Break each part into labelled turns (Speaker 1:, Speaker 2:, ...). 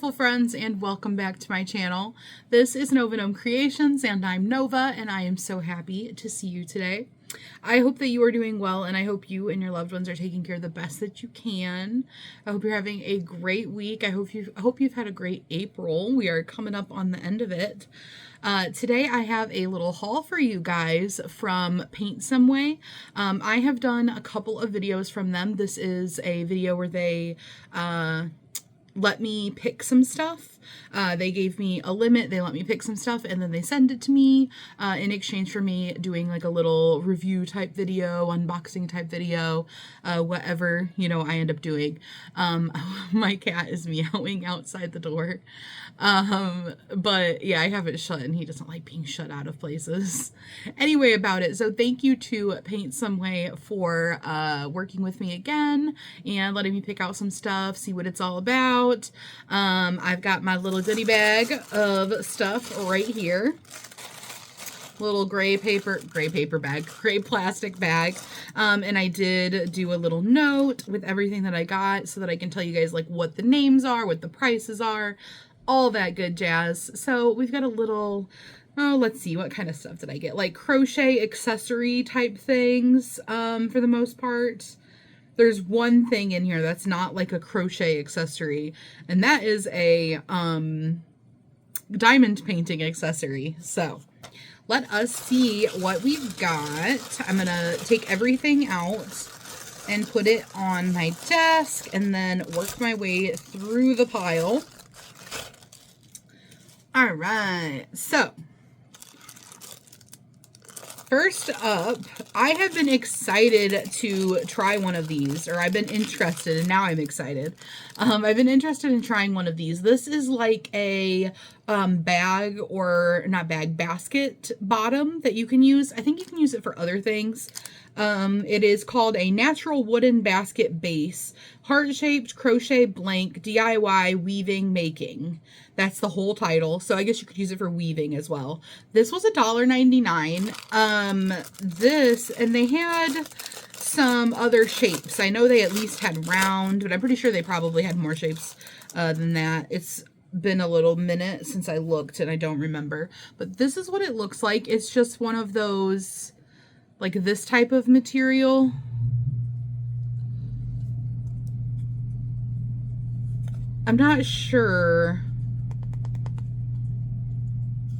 Speaker 1: beautiful friends, and welcome back to my channel. This is Nova Gnome Creations, and I'm Nova, and I am so happy to see you today. I hope that you are doing well, and I hope you and your loved ones are taking care of the best that you can. I hope you're having a great week. I hope you've had a great April. We are coming up on the end of it. Today I have a little haul for you guys from Paint Some Way. I have done a couple of videos from them. This is a video where they let me pick some stuff. They gave me a limit, they let me pick some stuff, and then they send it to me in exchange for me doing like a little review type video, unboxing type video, whatever, you know, I end up doing. My cat is meowing outside the door. But yeah, I have it shut and he doesn't like being shut out of places. Anyway, about it. So thank you to Paint Some Way for working with me again and letting me pick out some stuff, see what it's all about. I've got my little goodie bag of stuff right here. Little gray plastic bag. And I did do a little note with everything that I got so that I can tell you guys like what the names are, what the prices are, all that good jazz. So we've got a little, oh, let's see, what kind of stuff did I get? Like crochet accessory type things, for the most part. There's one thing in here that's not like a crochet accessory, and that is a diamond painting accessory. So let us see what we've got. I'm gonna take everything out and put it on my desk and then work my way through the pile. All right, so first up, I have been excited to try one of these, or I've been interested, and now I'm excited. I've been interested in trying one of these. This is like a bag, or not bag, basket bottom that you can use. I think you can use it for other things. It is called a natural wooden basket base, heart-shaped crochet blank DIY weaving making. That's the whole title. So I guess you could use it for weaving as well. This was $1.99. This, and they had some other shapes. I know they at least had round, but I'm pretty sure they probably had more shapes than that. It's been a little minute since I looked and I don't remember. But this is what it looks like. It's just one of those, like this type of material. I'm not sure.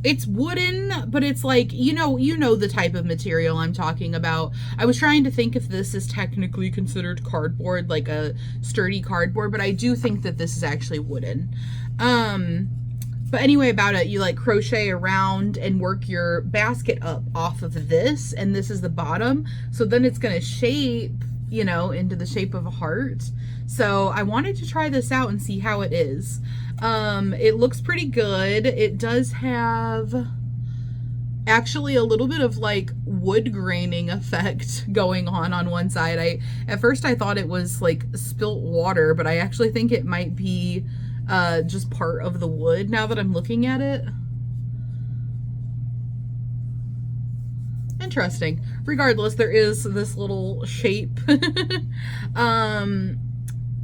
Speaker 1: It's wooden, but it's like, you know the type of material I'm talking about. I was trying to think if this is technically considered cardboard, like a sturdy cardboard, but I do think that this is actually wooden. But anyway, about it, you like crochet around and work your basket up off of this, and this is the bottom. So then it's gonna shape, you know, into the shape of a heart. So I wanted to try this out and see how it is. It looks pretty good. It does have actually a little bit of like wood graining effect going on one side. At first I thought it was like spilt water, but I actually think it might be just part of the wood now that I'm looking at it. Interesting. Regardless, there is this little shape.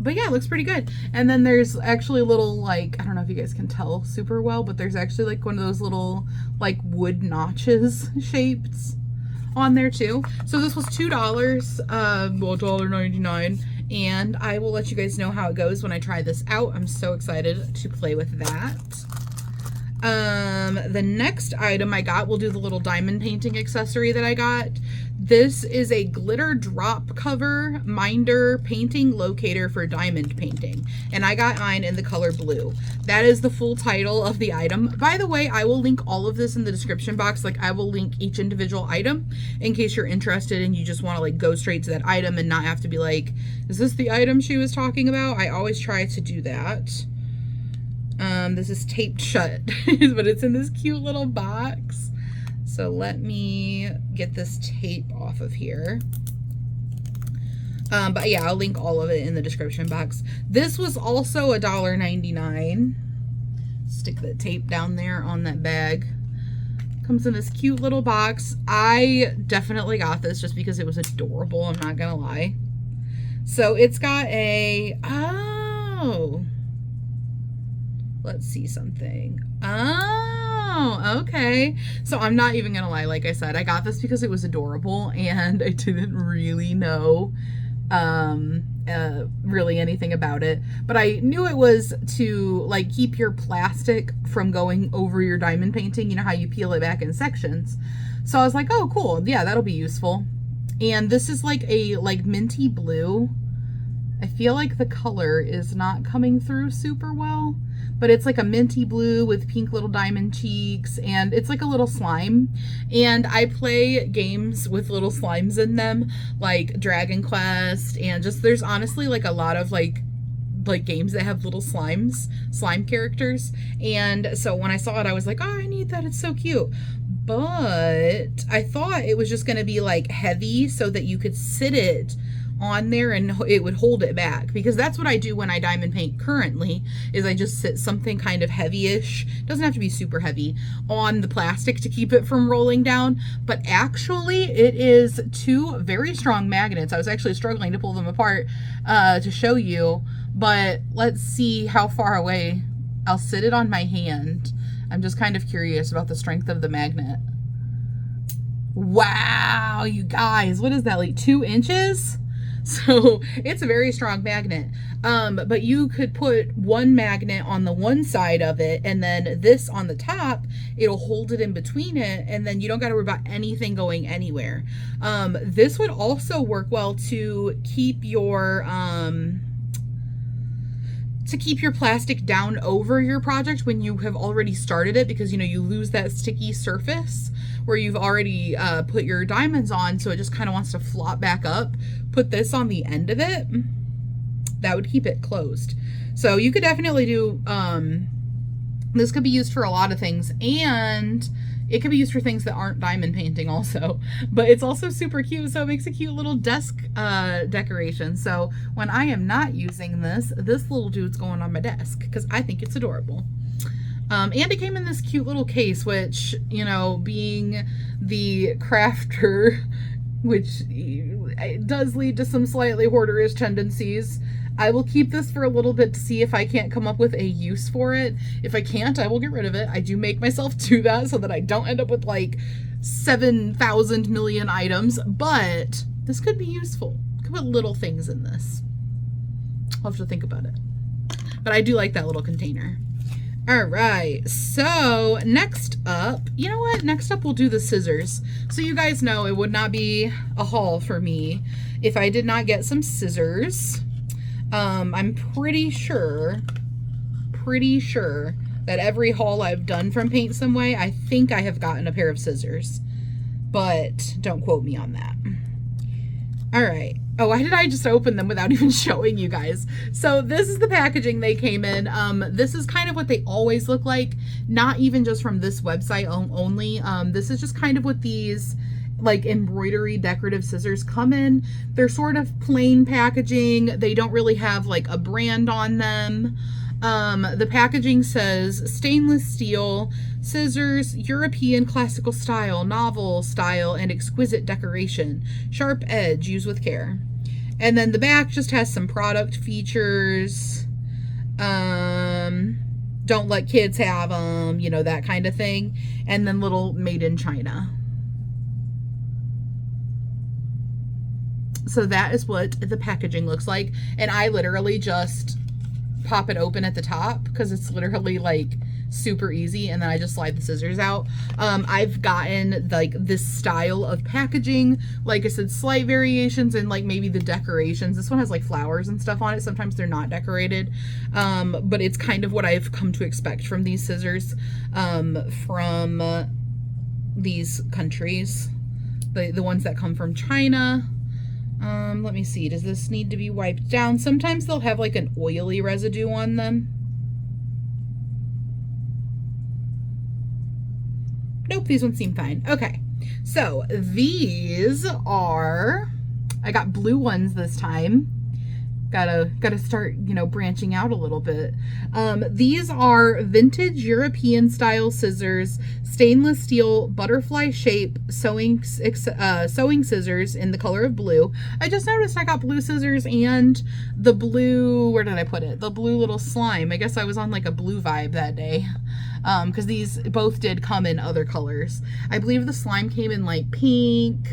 Speaker 1: But yeah, it looks pretty good. And then there's actually a little, like, I don't know if you guys can tell super well, but there's actually like one of those little like wood notches shapes on there too. So this was $2, well, $1.99, and I will let you guys know how it goes when I try this out. I'm so excited to play with that. The next item I got, we'll do the little diamond painting accessory that I got. This is a glitter drop cover minder painting locator for diamond painting, and I got mine in the color blue. That is the full title of the item. By the way, I will link all of this in the description box. Like, I will link each individual item in case you're interested and you just want to like go straight to that item and not have to be like, is this the item she was talking about? I always try to do that. This is taped shut, but it's in this cute little box. So let me get this tape off of here. But yeah, I'll link all of it in the description box. This was also $1.99. Stick the tape down there on that bag. Comes in this cute little box. I definitely got this just because it was adorable, I'm not gonna lie. So it's got a, oh, let's see something. Oh, okay. So I'm not even gonna lie, like I said, I got this because it was adorable and I didn't really know really anything about it, but I knew it was to like keep your plastic from going over your diamond painting. You know how you peel it back in sections. So I was like, oh cool, yeah, that'll be useful. And this is like a minty blue. I feel like the color is not coming through super well, but it's like a minty blue with pink little diamond cheeks, and it's like a little slime. And I play games with little slimes in them, like Dragon Quest, and just there's honestly like a lot of like games that have little slime characters. And so when I saw it, I was like, oh, I need that, it's so cute. But I thought it was just gonna be like heavy so that you could sit it on there and it would hold it back, because that's what I do when I diamond paint currently, is I just sit something kind of heavy-ish, doesn't have to be super heavy, on the plastic to keep it from rolling down. But actually it is two very strong magnets. I was actually struggling to pull them apart to show you, but let's see how far away. I'll sit it on my hand. I'm just kind of curious about the strength of the magnet. Wow, you guys, what is that, like 2 inches? So it's a very strong magnet. But you could put one magnet on the one side of it and then this on the top. It'll hold it in between it, and then you don't got to worry about anything going anywhere. This would also work well to keep your plastic down over your project when you have already started it, because you know you lose that sticky surface where you've already put your diamonds on, so it just kind of wants to flop back up. Put this on the end of it, that would keep it closed. So you could definitely do, this could be used for a lot of things, and it could be used for things that aren't diamond painting also, but it's also super cute, so it makes a cute little desk decoration. So when I am not using this little dude's going on my desk because I think it's adorable. And it came in this cute little case, which, you know, being the crafter, which it does lead to some slightly hoarderish tendencies, I will keep this for a little bit to see if I can't come up with a use for it. If I can't, I will get rid of it. I do make myself do that so that I don't end up with like 7,000 million items, but this could be useful. I could put little things in this. I'll have to think about it. But I do like that little container. All right, so next up, you know what? Next up, we'll do the scissors. So you guys know it would not be a haul for me if I did not get some scissors. I'm pretty sure that every haul I've done from Paint Some Way, I think I have gotten a pair of scissors, but don't quote me on that. All right. Oh, why did I just open them without even showing you guys? So this is the packaging they came in. This is kind of what they always look like, not even just from this website only. This is just kind of what these like embroidery decorative scissors come in. They're sort of plain packaging. They don't really have like a brand on them. The packaging says stainless steel scissors, European classical style, novel style, and exquisite decoration. Sharp edge, use with care. And then the back just has some product features. Don't let kids have them, you know, that kind of thing. And then little made in China. So that is what the packaging looks like. And I literally just pop it open at the top because it's literally like super easy, and then I just slide the scissors out. I've gotten like this style of packaging, like I said, slight variations in like maybe the decorations. This one has like flowers and stuff on it. Sometimes they're not decorated, but it's kind of what I've come to expect from these scissors from these countries, the ones that come from China. Let me see, does this need to be wiped down? Sometimes they'll have like an oily residue on them. Nope, these ones seem fine. Okay, so these are, I got blue ones this time. Gotta start, you know, branching out a little bit. These are vintage European style scissors, stainless steel butterfly shape sewing scissors in the color of blue. I just noticed I got blue scissors and the blue, where did I put it? The blue little slime. I guess I was on like a blue vibe that day. Because these both did come in other colors. I believe the slime came in like pink.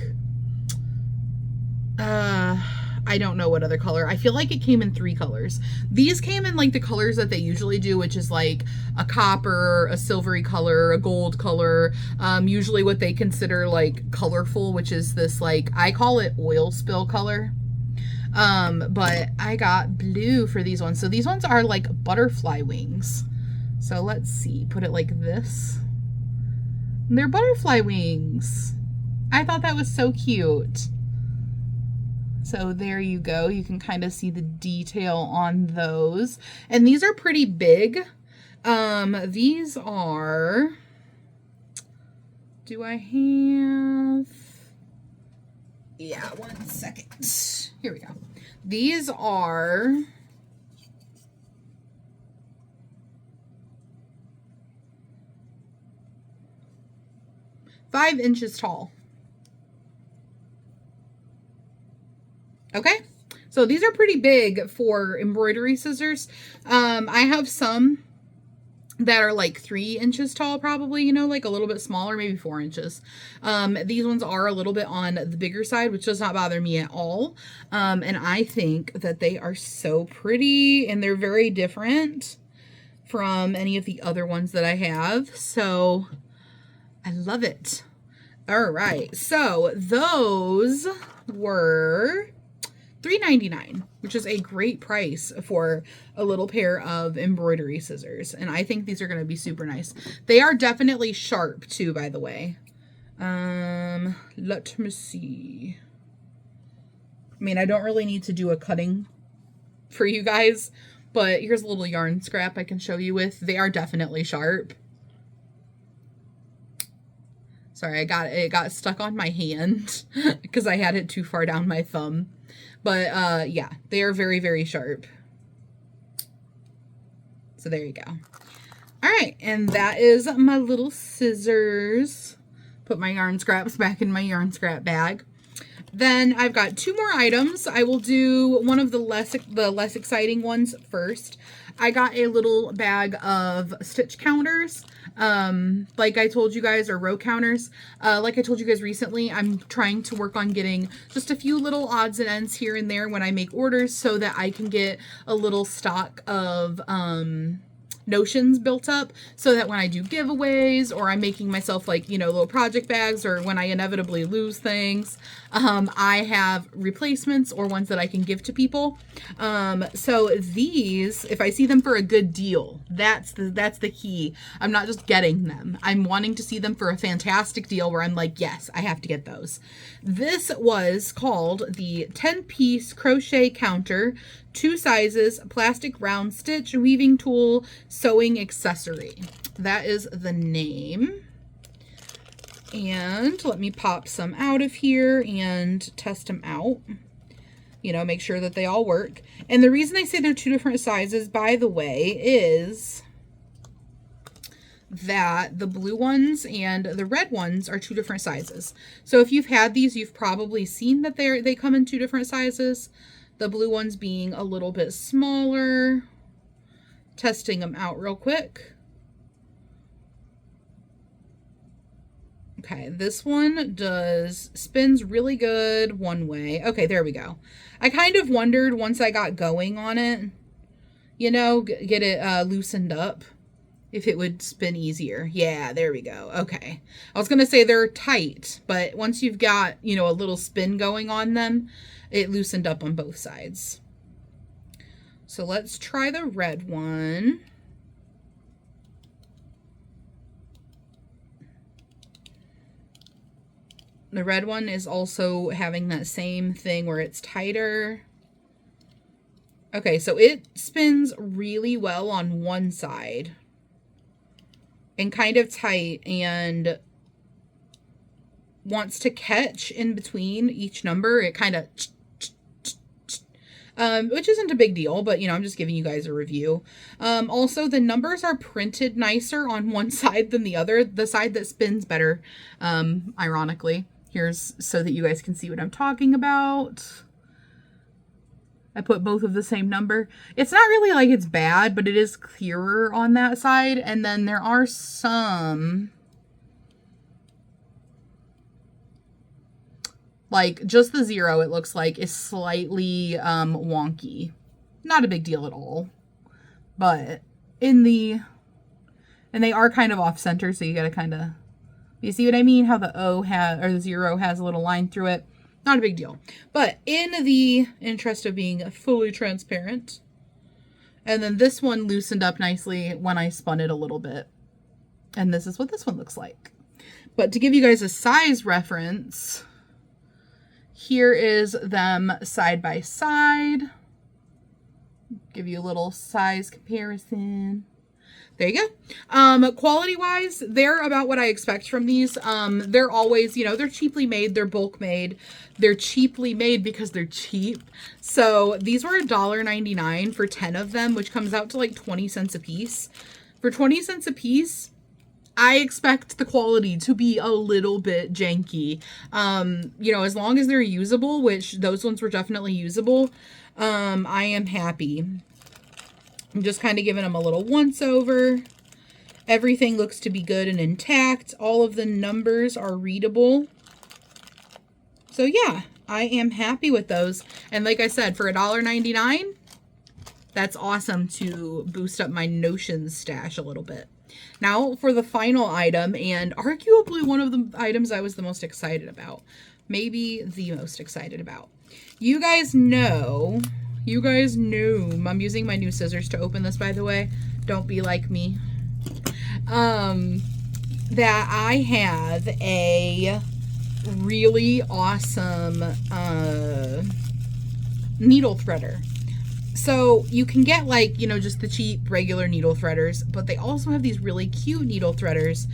Speaker 1: I don't know what other color. I feel like it came in 3 colors. These came in like the colors that they usually do, which is like a copper, a silvery color, a gold color. Usually what they consider like colorful, which is this like, I call it oil spill color. But I got blue for these ones. So these ones are like butterfly wings. So let's see, put it like this. And they're butterfly wings. I thought that was so cute. So there you go. You can kind of see the detail on those. And these are pretty big. These are, do I have, yeah, 1 second. Here we go. These are 5 inches tall. Okay, so these are pretty big for embroidery scissors. I have some that are like 3 inches tall, probably, you know, like a little bit smaller, maybe 4 inches. These ones are a little bit on the bigger side, which does not bother me at all. And I think that they are so pretty and they're very different from any of the other ones that I have. So I love it. All right, so those were $3.99, which is a great price for a little pair of embroidery scissors. And I think these are going to be super nice. They are definitely sharp too, by the way. Let me see. I mean, I don't really need to do a cutting for you guys, but here's a little yarn scrap I can show you with. They are definitely sharp. Sorry, it got stuck on my hand because I had it too far down my thumb. But yeah, they are very, very sharp. So there you go. All right, and that is my little scissors. Put my yarn scraps back in my yarn scrap bag. Then I've got 2 more items. I will do one of the less exciting ones first. I got a little bag of stitch counters. Like I told you guys, or row counters. Like I told you guys recently, I'm trying to work on getting just a few little odds and ends here and there when I make orders so that I can get a little stock of notions built up so that when I do giveaways or I'm making myself like, you know, little project bags, or when I inevitably lose things, I have replacements or ones that I can give to people. So these, if I see them for a good deal, that's the key. I'm not just getting them. I'm wanting to see them for a fantastic deal where I'm like, yes, I have to get those. This was called the 10-piece crochet counter, 2 sizes, plastic round stitch, weaving tool, sewing accessory. That is the name. And let me pop some out of here and test them out. You know, make sure that they all work. And the reason I say they're 2 different sizes, by the way, is that the blue ones and the red ones are 2 different sizes. So if you've had these, you've probably seen that they come in 2 different sizes. The blue ones being a little bit smaller. Testing them out real quick. Okay, this one spins really good one way. Okay, there we go. I kind of wondered once I got going on it, you know, get it loosened up, if it would spin easier. Yeah, there we go. Okay. I was going to say they're tight, but once you've got, you know, a little spin going on them, it loosened up on both sides. So let's try the red one. The red one is also having that same thing where it's tighter. Okay, so it spins really well on one side and kind of tight, and wants to catch in between each number. It kind of, which isn't a big deal, but you know, I'm just giving you guys a review. Also, the numbers are printed nicer on one side than the other, the side that spins better, ironically. Here's so that you guys can see what I'm talking about. I put both of the same number. It's not really like it's bad, but it is clearer on that side. And then there are some, like just the 0, it looks like, is slightly wonky. Not a big deal at all. But and they are kind of off center, so you gotta kind of, you see what I mean? How the O has, or the 0 has a little line through it. Not a big deal. But in the interest of being fully transparent, and then this one loosened up nicely when I spun it a little bit. And this is what this one looks like. But to give you guys a size reference, here is them side by side. Give you a little size comparison. There you go. Quality wise, they're about what I expect from these. They're always, you know, they're cheaply made. They're bulk made. They're cheaply made because they're cheap. So these were $1.99 for 10 of them, which comes out to like 20 cents a piece. For 20 cents a piece, I expect the quality to be a little bit janky. You know, as long as they're usable, which those ones were definitely usable, I am happy. I'm just kind of giving them a little once over. Everything looks to be good and intact. All of the numbers are readable. So yeah, I am happy with those. And like I said, for $1.99, that's awesome to boost up my notions stash a little bit. Now for the final item, and arguably one of the items I was the most excited about. Maybe the most excited about. You guys know, I'm using my new scissors to open this, by the way. Don't be like me. That I have a really awesome needle threader. So you can get like, you know, just the cheap regular needle threaders, but they also have these really cute needle threaders.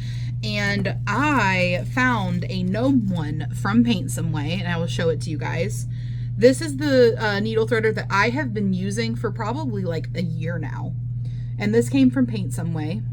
Speaker 1: And I found a gnome one from Paint Some Way, and I will show it to you guys. This is the needle threader that I have been using for probably like a year now. And this came from Paint Some Way.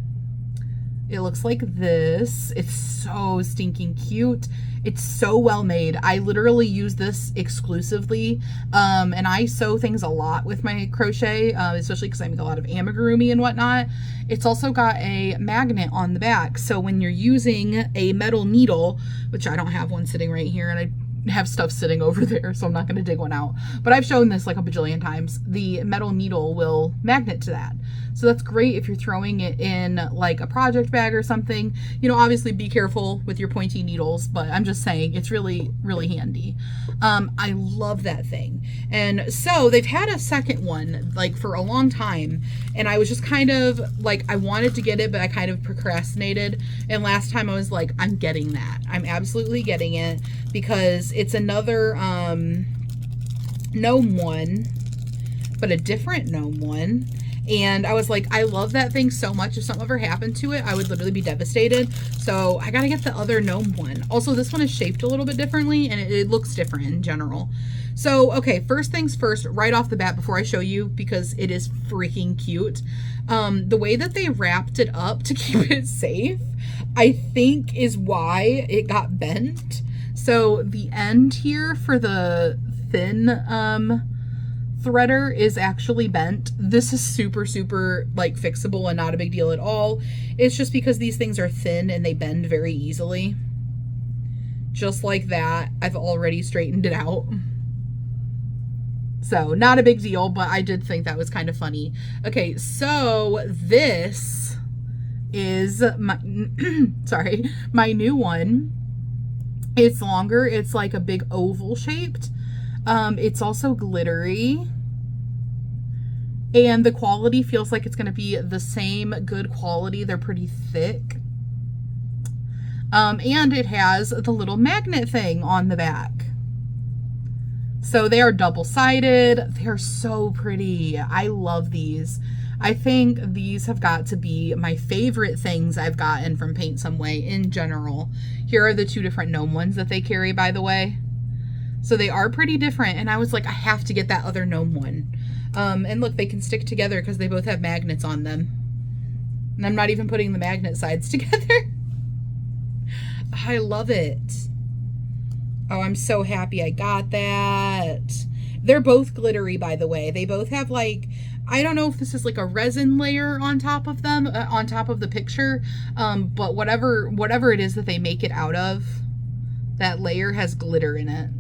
Speaker 1: It looks like this. It's so stinking cute. It's so well made. I literally use this exclusively. And I sew things a lot with my crochet, especially because I make a lot of amigurumi and whatnot. It's also got a magnet on the back. So when you're using a metal needle, which I don't have one sitting right here, and I have stuff sitting over there, so I'm not going to dig one out, but I've shown this like a bajillion times. The metal needle will magnet to that, so that's great if you're throwing it in like a project bag or something. You know, obviously be careful with your pointy needles, but I'm just saying it's really, really handy. I love that thing. And so they've had a second one like for a long time, and I was just kind of like, I wanted to get it, but I kind of procrastinated. And last time I was like, I'm getting that. I'm absolutely getting it, because it's another gnome one, but a different gnome one. And I was like, I love that thing so much. If something ever happened to it, I would literally be devastated. So I gotta get the other gnome one. Also, this one is shaped a little bit differently, and it looks different in general. So, okay, first things first, right off the bat, before I show you, because it is freaking cute, the way that they wrapped it up to keep it safe, I think is why it got bent. So the end here for the thin threader is actually bent. This is super, super like fixable and not a big deal at all. It's just because these things are thin and they bend very easily. Just like that. I've already straightened it out. So not a big deal, but I did think that was kind of funny. Okay, so this is my, sorry, my new one. It's longer. It's like a big oval shaped. It's also glittery. And the quality feels like it's going to be the same good quality. They're pretty thick. And it has the little magnet thing on the back. So they are double-sided. They're so pretty. I love these. I think these have got to be my favorite things I've gotten from Paint Some Way in general. Here are the two different gnome ones that they carry, by the way. So they are pretty different. And I was like, I have to get that other gnome one. And look, they can stick together because they both have magnets on them. And I'm not even putting the magnet sides together. I love it. Oh, I'm so happy I got that. They're both glittery, by the way. They both have like, I don't know if this is like a resin layer on top of them, on top of the picture. But whatever it is that they make it out of, that layer has glitter in it.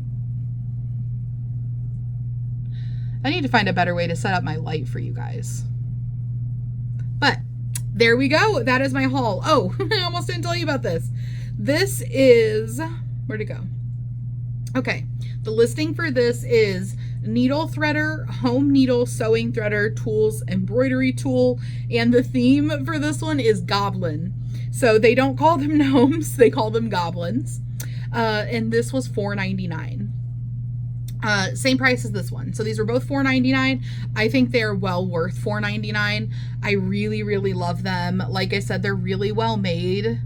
Speaker 1: I need to find a better way to set up my light for you guys. But there we go. That is my haul. Oh, I almost didn't tell you about this. This is, where'd it go? Okay, the listing for this is needle threader, home needle, sewing threader, tools, embroidery tool, and the theme for this one is goblin. So they don't call them gnomes, they call them goblins. And this was $4.99. Same price as this one. So these were both $4.99. I think they're well worth $4.99. I really, really love them. Like I said, they're really well made.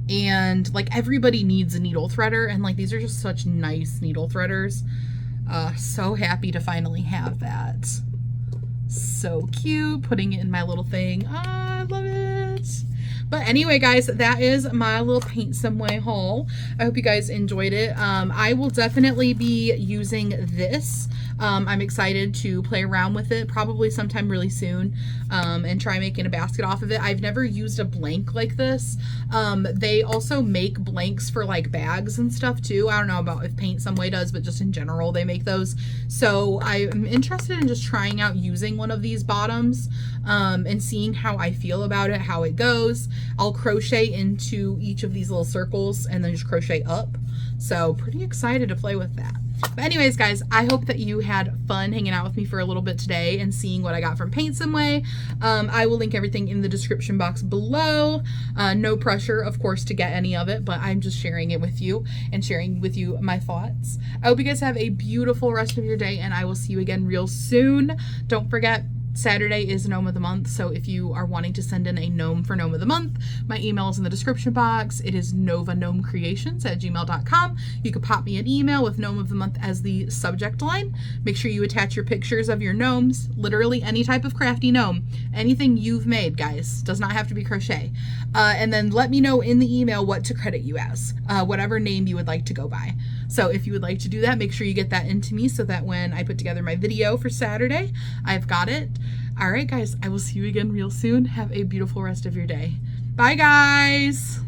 Speaker 1: And like everybody needs a needle threader, and like these are just such nice needle threaders. So happy to finally have that. So cute, putting it in my little thing. I love it. But anyway, guys, that is my little Paint Some Way haul. I hope you guys enjoyed it. I will definitely be using this. I'm excited to play around with it probably sometime really soon, and try making a basket off of it. I've never used a blank like this. They also make blanks for like bags and stuff too. I don't know about if Paint Some Way does, but just in general they make those. So I'm interested in just trying out using one of these bottoms, and seeing how I feel about it, how it goes. I'll crochet into each of these little circles and then just crochet up. So pretty excited to play with that. But anyways, guys, I hope that you had fun hanging out with me for a little bit today and seeing what I got from Paint Some Way. I will link everything in the description box below. No pressure, of course, to get any of it, but I'm just sharing it with you and sharing with you my thoughts. I hope you guys have a beautiful rest of your day, and I will see you again real soon. Don't forget, Saturday is Gnome of the Month, so if you are wanting to send in a gnome for Gnome of the Month, my email is in the description box. It is novagnomecreations@gmail.com. You could pop me an email with Gnome of the Month as the subject line. Make sure you attach your pictures of your gnomes, literally any type of crafty gnome, anything you've made, guys. Does not have to be crochet. And then let me know in the email what to credit you as, whatever name you would like to go by. So if you would like to do that, make sure you get that into me so that when I put together my video for Saturday, I've got it. All right, guys, I will see you again real soon. Have a beautiful rest of your day. Bye, guys.